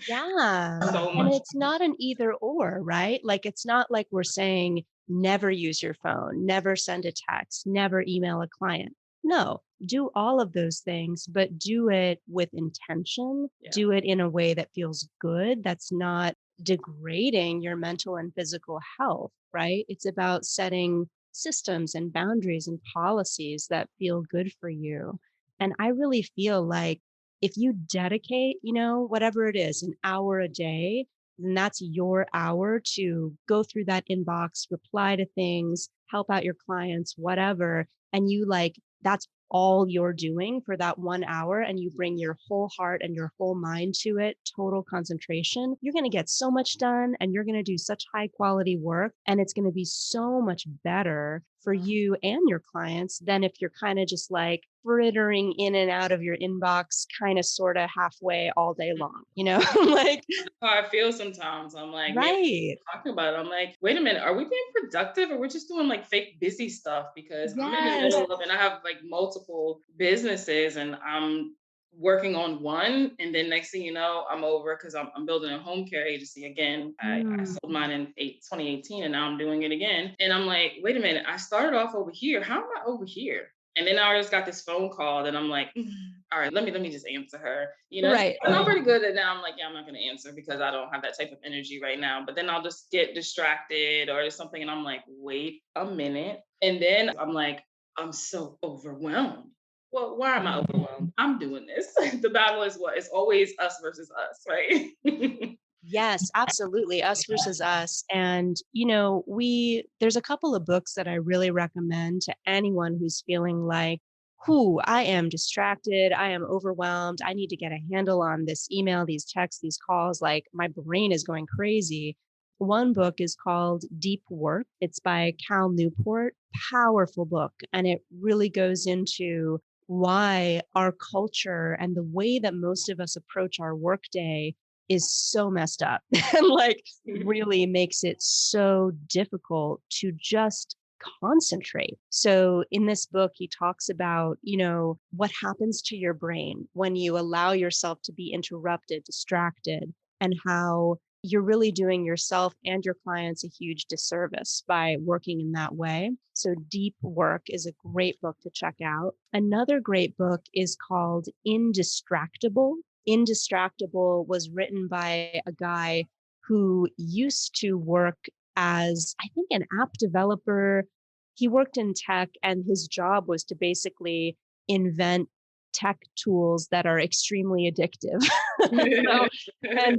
Yeah. So And much. it's not an either or, right? Like, it's not like we're saying never use your phone, never send a text, never email a client. No, do all of those things, but do it with intention. Yeah. Do it in a way that feels good, that's not degrading your mental and physical health, right? It's about setting systems and boundaries and policies that feel good for you. And I really feel like if you dedicate, whatever it is, an hour a day, then that's your hour to go through that inbox, reply to things, help out your clients, whatever. And you, like, that's all you're doing for that 1 hour, and you bring your whole heart and your whole mind to it, total concentration, you're going to get so much done and you're going to do such high quality work. And it's going to be so much better for you and your clients than if you're kind of just like frittering in and out of your inbox, kind of sort of halfway all day long, like, That's how I feel sometimes. I'm like, man, right. talking about it. I'm like, wait a minute, are we being productive or we're just doing like fake busy stuff? Because I'm in the Yes. middle of, and I have like multiple businesses and I'm working on one. And then next thing you know, I'm over because I'm building a home care agency again. I sold mine in 2018 and now I'm doing it again. And I'm like, wait a minute, I started off over here. How am I over here? And then I just got this phone call and I'm like, all right, let me just answer her. Right. And I'm pretty good at now. I'm like, yeah, I'm not going to answer because I don't have that type of energy right now. But then I'll just get distracted or something. And I'm like, wait a minute. And then I'm like, I'm so overwhelmed. Well, why am I overwhelmed? I'm doing this. The battle is what? It's always us versus us, right? Yes, absolutely. Us versus us. And, there's a couple of books that I really recommend to anyone who's feeling like, I am distracted. I am overwhelmed. I need to get a handle on this email, these texts, these calls. Like my brain is going crazy. One book is called Deep Work. It's by Newport. Powerful book. And it really goes into why our culture and the way that most of us approach our workday is so messed up and like really makes it so difficult to just concentrate. So in this book, he talks about, what happens to your brain when you allow yourself to be interrupted, distracted, and how you're really doing yourself and your clients a huge disservice by working in that way. So Deep Work is a great book to check out. Another great book is called Indistractable. Indistractable was written by a guy who used to work as, I think, an app developer. He worked in tech, and his job was to basically invent tech tools that are extremely addictive.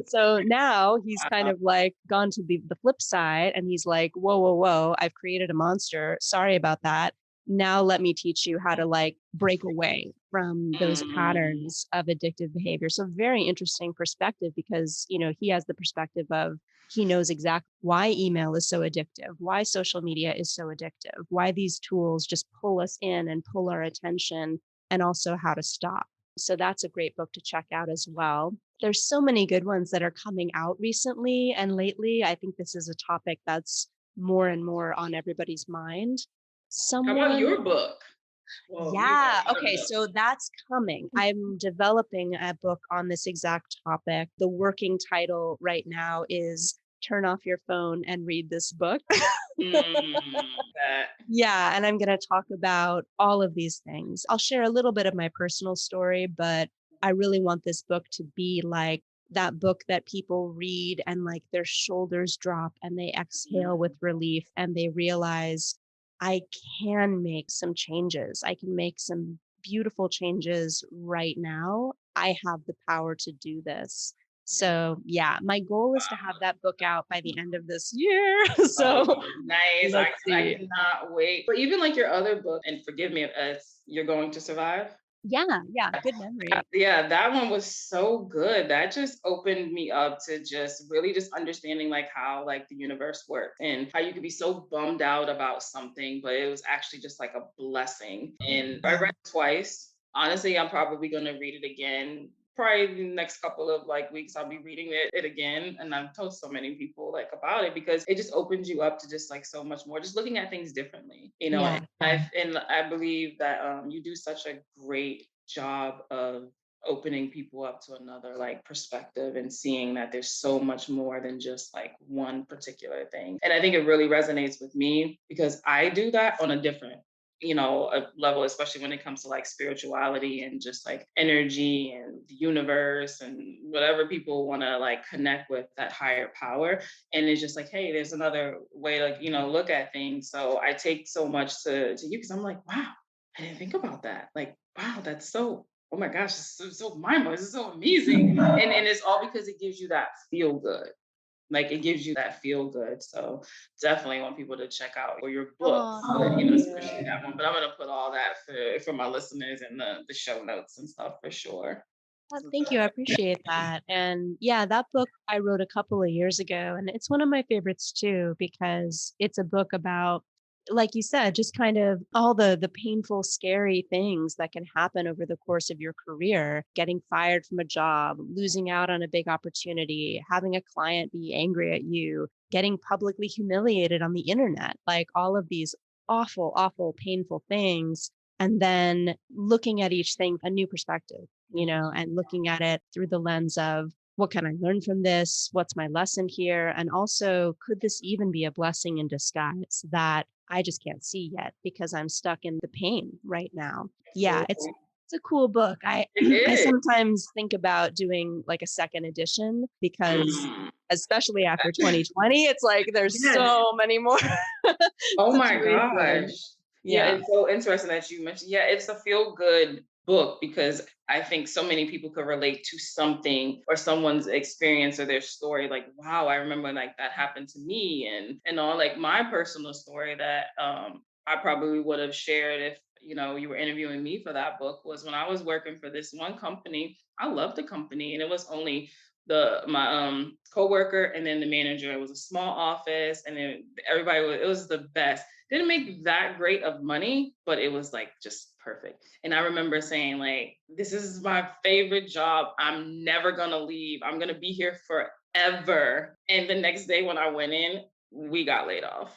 So now he's kind of like gone to the flip side, and he's like, whoa, whoa, whoa, I've created a monster. Sorry about that. Now let me teach you how to like break away from those patterns of addictive behavior. So very interesting perspective because, he has the perspective of he knows exactly why email is so addictive, why social media is so addictive, why these tools just pull us in and pull our attention, and also how to stop. So that's a great book to check out as well. There's so many good ones that are coming out recently and lately. I think this is a topic that's more and more on everybody's mind. How about your book? Well, yeah. Okay. So that's coming. I'm developing a book on this exact topic. The working title right now is Turn Off Your Phone and Read This Book. Yeah. And I'm going to talk about all of these things. I'll share a little bit of my personal story, but I really want this book to be like that book that people read and like their shoulders drop and they exhale with relief and they realize I can make some changes. I can make some beautiful changes right now. I have the power to do this. So yeah, my goal is to have that book out by the end of this year. So nice. I cannot wait. But even like your other book, and forgive me if You're Going to Survive. Yeah, good memory. Yeah, that one was so good. That just opened me up to just really just understanding like how like the universe works and how you could be so bummed out about something, but it was actually just like a blessing. And I read it twice. Honestly, I'm probably going to read it again. Probably the next couple of like weeks, I'll be reading it again. And I've told so many people like about it because it just opens you up to just like so much more, just looking at things differently, Yeah. And I believe that you do such a great job of opening people up to another like perspective and seeing that there's so much more than just like one particular thing. And I think it really resonates with me because I do that on a different a level, especially when it comes to like spirituality and just like energy and the universe and whatever people want to like connect with that higher power. And it's just like, hey, there's another way to, look at things. So I take so much to you because I'm like, wow, I didn't think about that. Like, wow, that's so, oh my gosh, it's so mind-blowing. It's so amazing. And it's all because it gives you that feel good. Like it gives you that feel good. So definitely want people to check out your books, especially that one. But I'm gonna put all that for my listeners in the show notes and stuff for sure. Thank you. I appreciate that. And yeah, that book I wrote a couple of years ago, and it's one of my favorites too, because it's a book about, like you said, just kind of all the painful, scary things that can happen over the course of your career, getting fired from a job, losing out on a big opportunity, having a client be angry at you, getting publicly humiliated on the internet, like all of these awful, awful, painful things. And then looking at each thing, a new perspective, and looking at it through the lens of what can I learn from this? What's my lesson here? And also, could this even be a blessing in disguise that I just can't see yet because I'm stuck in the pain right now? Yeah, it's a cool book. I sometimes think about doing like a second edition because especially after 2020, it's like there's so many more. Oh my gosh. Yeah, it's so interesting that you mentioned. Yeah, it's a feel good book because I think so many people could relate to something or someone's experience or their story. Like, wow, I remember like that happened to me, and all like my personal story that I probably would have shared if you were interviewing me for that book was when I was working for this one company. I loved the company, and it was only my coworker and then the manager. It was a small office, and then it was the best. Didn't make that great of money, but it was like just perfect. And I remember saying like, this is my favorite job. I'm never gonna leave. I'm gonna be here forever. And the next day when I went in, we got laid off.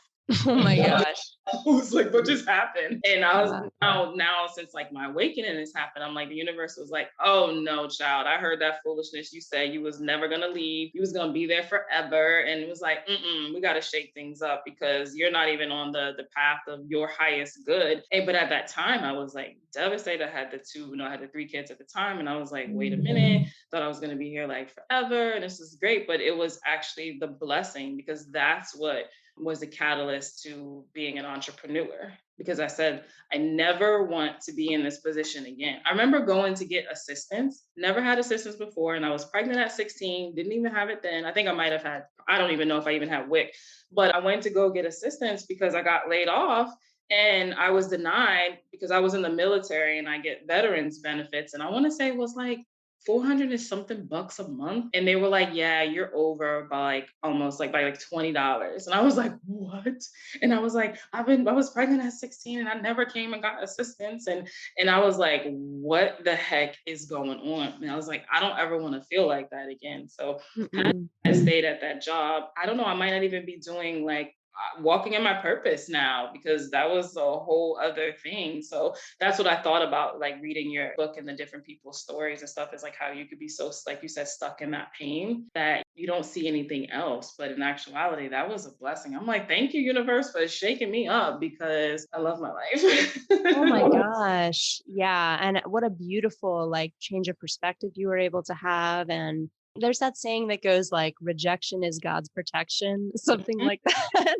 Oh my gosh. I was like, what just happened? And I was Wow. now since like my awakening has happened, I'm like, the universe was like, oh no, child, I heard that foolishness. You said you was never gonna leave. You was gonna be there forever. And it was like, we gotta shake things up because you're not even on the path of your highest good. And but at that time, I was like devastated. I had I had the 3 kids at the time, and I was like, wait a minute, thought I was gonna be here like forever, and this is great. But it was actually the blessing because that's what was the catalyst to being an entrepreneur, because I said, I never want to be in this position again. I remember going to get assistance, never had assistance before. And I was pregnant at 16, didn't even have it then. I think I might have had, I don't even know if I even had WIC, but I went to go get assistance because I got laid off. And I was denied because I was in the military and I get veterans benefits. And I want to say it was like 400 and something bucks a month. And they were like, yeah, you're over by like almost like by like $20. And I was like, what? And I was like, I was pregnant at 16 and I never came and got assistance. And I was like, what the heck is going on? And I was like, I don't ever want to feel like that again. So Mm-mm. I stayed at that job. I don't know, I might not even be doing like walking in my purpose now because that was a whole other thing. So that's what I thought about, like reading your book and the different people's stories and stuff, is like how you could be so, like you said, stuck in that pain that you don't see anything else. But in actuality, that was a blessing. I'm like, thank you, universe, for shaking me up because I love my life. Oh my gosh. Yeah. And what a beautiful like change of perspective you were able to have. And there's that saying that goes like rejection is God's protection, something like that.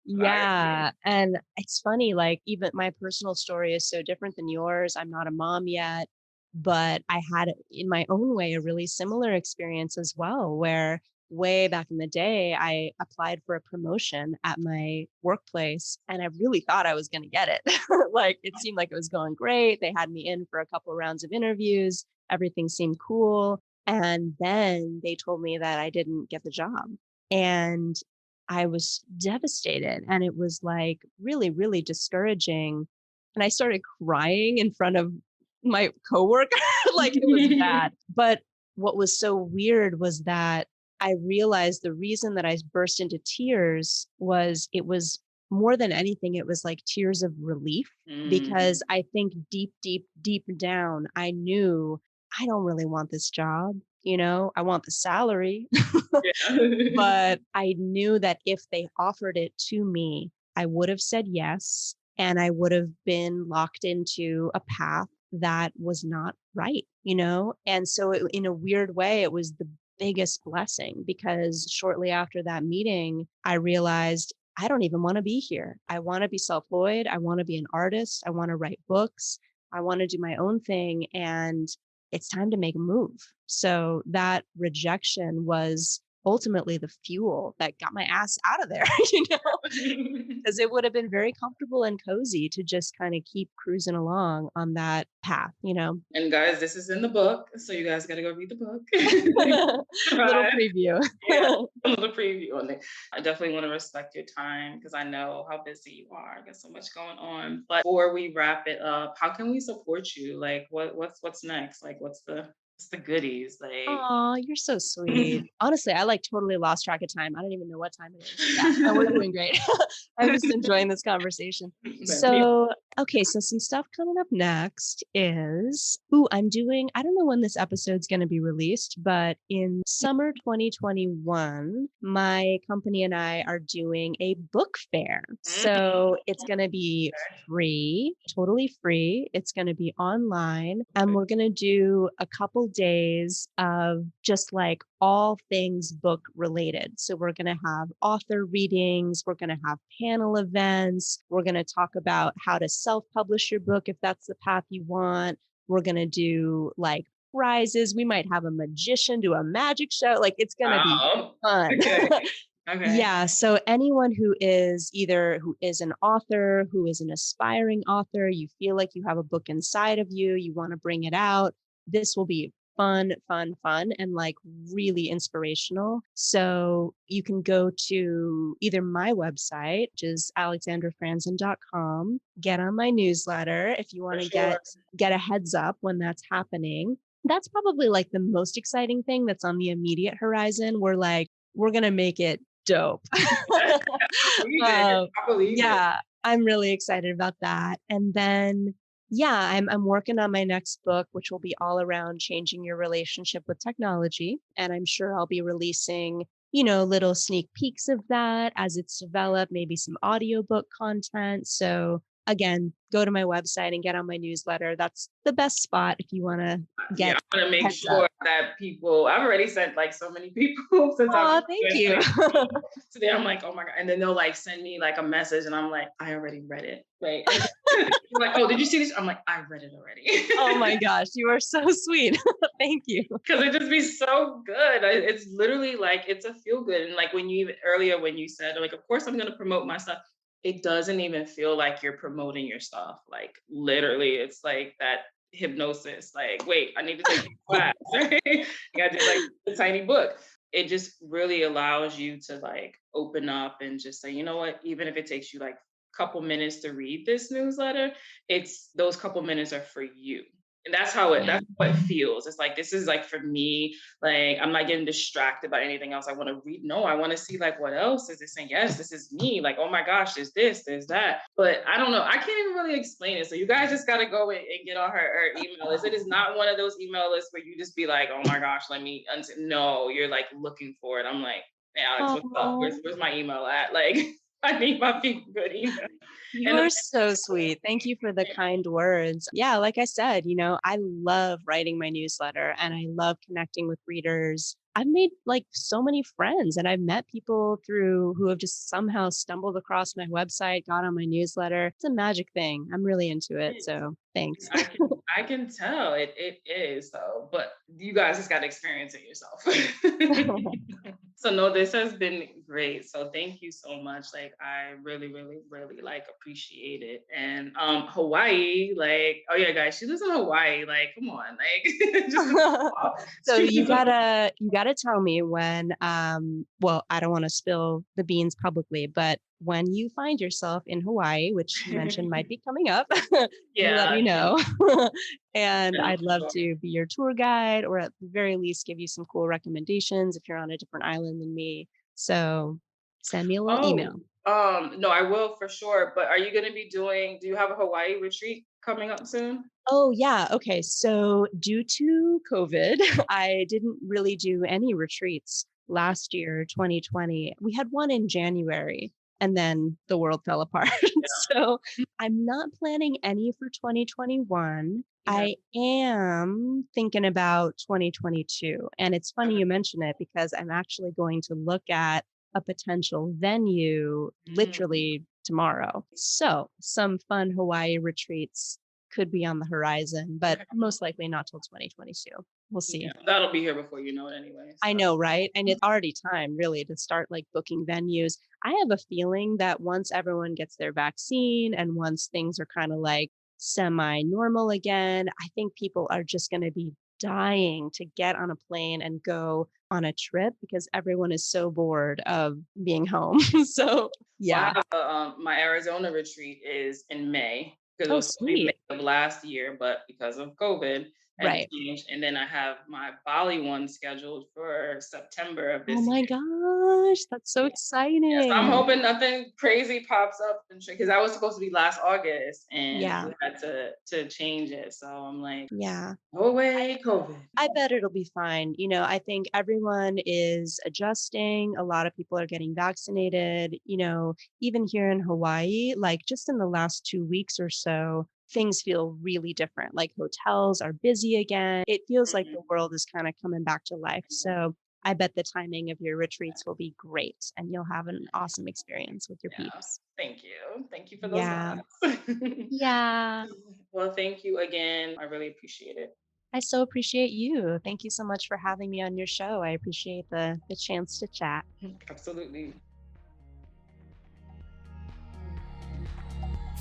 Yeah. And it's funny, like even my personal story is so different than yours. I'm not a mom yet, but I had in my own way a really similar experience as well, where way back in the day, I applied for a promotion at my workplace and I really thought I was going to get it. Like it seemed like it was going great. They had me in for a couple of rounds of interviews. Everything seemed cool. And then they told me that I didn't get the job. And I was devastated. And it was like really, really discouraging. And I started crying in front of my coworker. Like it was bad. But what was so weird was that I realized the reason that I burst into tears was it was more than anything, it was like tears of relief because I think deep, deep, deep down, I knew I don't really want this job. I want the salary, Yeah. but I knew that if they offered it to me, I would have said yes. And I would have been locked into a path that was not right. And so in a weird way, it was the biggest blessing because shortly after that meeting, I realized I don't even want to be here. I want to be self-employed. I want to be an artist. I want to write books. I want to do my own thing. And it's time to make a move. So that rejection was ultimately the fuel that got my ass out of there, because it would have been very comfortable and cozy to just kind of keep cruising along on that path. And guys, this is in the book, so you guys got to go read the book. Little Right. preview. Yeah, a little preview on it. I definitely want to respect your time because I know how busy you are. There's so much going on. But before we wrap it up, how can we support you? Like, what's next? Like, what's the goodies? Like, Oh, you're so sweet. Honestly, I like totally lost track of time. I don't even know what time it is. Yeah, no, we're doing great. I'm just enjoying this conversation. So, okay, so some stuff coming up next is, I don't know when this episode's going to be released, but in summer 2021, my company and I are doing a book fair. So it's going to be free, totally free. It's going to be online, and we're going to do a couple days of just like all things book related. So we're going to have author readings, we're going to have panel events, we're going to talk about how to self-publish your book if that's the path you want. We're going to do like prizes. We might have a magician do a magic show. Like it's going to be fun. Okay. Okay. Yeah. So anyone who is an author, who is an aspiring author, you feel like you have a book inside of you, you want to bring it out. This will be fun, and like really inspirational. So you can go to either my website, which is alexandrafranzen.com, get on my newsletter if you want to get a heads up when that's happening. That's probably like the most exciting thing that's on the immediate horizon. We're going to make it dope. Yeah, I'm really excited about that. And then, yeah, I'm working on my next book, which will be all around changing your relationship with technology. And I'm sure I'll be releasing, little sneak peeks of that as it's developed, maybe some audiobook content. So again, go to my website and get on my newsletter. That's the best spot if you want to get. Yeah, I want to make sure that people. I've already sent like so many people since I've. Thank you. Today I'm like, oh my God, and then they'll like send me like a message, and I'm like, I already read it. Like, like, oh, did you see this? I'm like, I read it already. Oh my gosh, you are so sweet. Thank you. Because it just be so good. It's literally like it's a feel good, and like when you said like, of course I'm going to promote my stuff. It doesn't even feel like you're promoting your stuff. Like literally, it's like that hypnosis. Like, wait, I need to take a class. I got to like a tiny book. It just really allows you to like open up and just say, you know what, even if it takes you like a couple minutes to read this newsletter, it's those couple minutes are for you. And that's how it feels. It's like, this is like for me, like, I'm not getting distracted by anything else I want to read. No, I want to see like, what else is this? And yes, this is me. Like, oh my gosh, there's this, there's that. But I don't know. I can't even really explain it. So you guys just got to go and get on her email list. It is not one of those email lists where you just be like, oh my gosh, no, you're like looking for it. I'm like, hey, Alex, what's up? Where's my email at? Like, I need my people good email. You're so sweet. Thank you for the kind words. Yeah, like I said, I love writing my newsletter and I love connecting with readers. I've made like so many friends and I've met people who have just somehow stumbled across my website, got on my newsletter. It's a magic thing. I'm really into it. So thanks. I can tell it is though, but you guys just got to experience it yourself. So no, this has been great. So thank you so much. Like I really, really, really like appreciate it. And Hawaii, like, oh yeah, guys, she lives in Hawaii. Like, come on, like so you gotta tell me when well, I don't want to spill the beans publicly, but when you find yourself in Hawaii, which you mentioned might be coming up, you let me know. And I'd love to be your tour guide or at the very least give you some cool recommendations if you're on a different island than me. So send me a little email. No, I will for sure. But are you going to be do you have a Hawaii retreat coming up soon? Oh, yeah. Okay. So due to COVID, I didn't really do any retreats last year, 2020. We had one in January and then the world fell apart. So I'm not planning any for 2021. Yeah. I am thinking about 2022. And it's funny you mention it because I'm actually going to look at a potential venue literally tomorrow. So some fun Hawaii retreats could be on the horizon, but most likely not till 2022. We'll see. Yeah, that'll be here before you know it anyway. So. I know, right? And it's already time really to start like booking venues. I have a feeling that once everyone gets their vaccine and once things are kind of like semi-normal again, I think people are just going to be dying to get on a plane and go on a trip because everyone is so bored of being home. So yeah. Wow. My Arizona retreat is in May because it was May of last year, but because of COVID, right. And then I have my Bali one scheduled for September of this year. Oh my gosh, that's so exciting. Yeah, so I'm hoping nothing crazy pops up because that was supposed to be last August and we had to change it. So I'm like, go away, COVID. I bet it'll be fine. I think everyone is adjusting. A lot of people are getting vaccinated. Even here in Hawaii, like just in the last 2 weeks or so, things feel really different. Like hotels are busy again. It feels like the world is kind of coming back to life. So I bet the timing of your retreats will be great and you'll have an awesome experience with your peeps. Thank you. Thank you for those. Yeah. Well, thank you again. I really appreciate it. I so appreciate you. Thank you so much for having me on your show. I appreciate the chance to chat. Absolutely.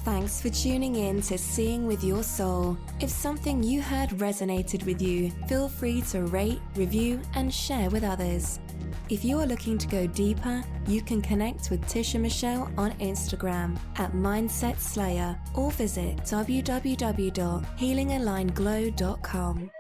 Thanks for tuning in to Seeing with Your Soul. If something you heard resonated with you, feel free to rate, review, and share with others. If you are looking to go deeper, you can connect with Tisha Michelle on Instagram at Mindset Slayer or visit www.healingalignedglow.com.